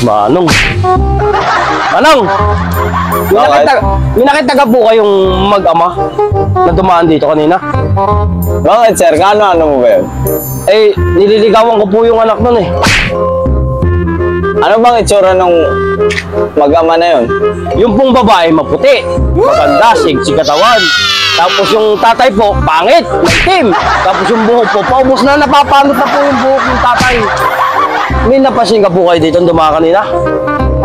Manong. Manong! May nakita po kayong mag-ama na dumaan dito kanina? Bakit sir? Ano mo ba yun? Eh, nililigawan ko po yung anak nun eh. Ano bang itsura nung mag-ama na yun? Yung pong babae maputi, maganda, si katawan. Tapos yung tatay po, pangit, maitim. Tapos yung buhok po, paubos na, napapanot na po yung buhok ng tatay. May napasin ka po kayo dito dumaan kanina?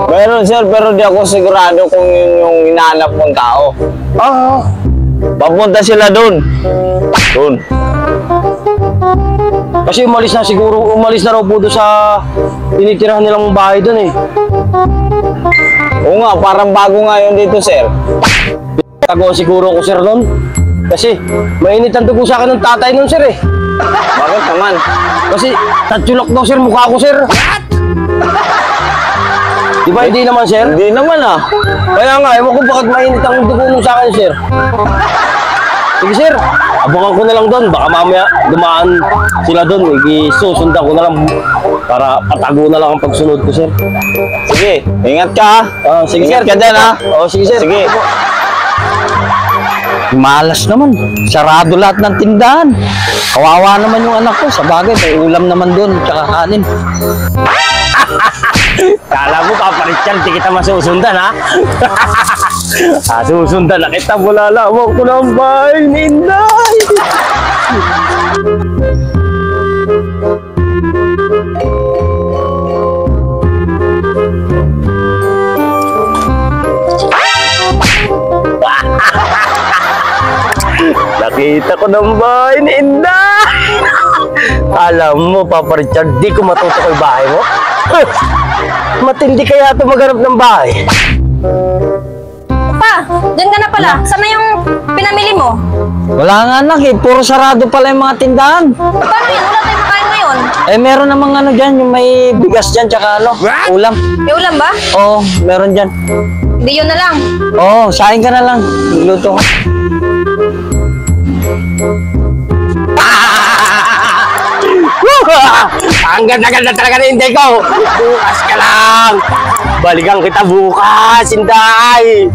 Meron sir, pero di ako sigurado kung yun yung hinahanap mong tao. Ah, Papunta sila dun. kasi umalis na raw po doon sa tinitirahan nilang bahay doon eh. Oo nga, parang bago nga yun dito sir. Tago siguro ko sir noon. Kasi mainit ang dugo sa akin ng tatay noon sir eh. Bakit naman? Kasi tatsulok daw sir mukha ko sir. Di ba hindi naman sir? Hindi naman ah. Kaya nga, ewan ko bakit mainit ang dugo nung sa akin sir. Sige sir, abangan ko na lang doon. Baka mamaya dumaan sila doon. Susundan ko na lang para patago na lang ang pagsunod ko sir. Sige, ingat ka ha. Sige Ingat sir. ka dyan ha. Oo, sige sir. Sige. Malas naman. Sarado lahat ng tindahan. Kawawa naman yung anak ko. Sa bagay, may ulam naman doon. Tsaka kanin. Kala mo Paparityan, di kita masusundan ha? Susundan na kita mula lamang ko ng bahay ni Inday. Nakita ko ng bahay ni Inday. Alam mo Paparityan, di ko matutukoy bahay mo. Matindi kaya ito maghanap ng bahay. Pa, dyan ka na pala. Sana yung pinamili mo? Wala nga anak eh. Puro sarado pala yung mga tindahan. Paano yun? Wala tayong makain ngayon. Eh meron namang ano dyan. Yung may bigas dyan. Tsaka ano. Ulam. May ulam ba? Oo, meron dyan. Hindi yun na lang. Oo, saing ka na lang. Luto ko. Ang ganda-ganda talaga na Inday ko. Bukas ka lang. Balikan kita bukas, Inday.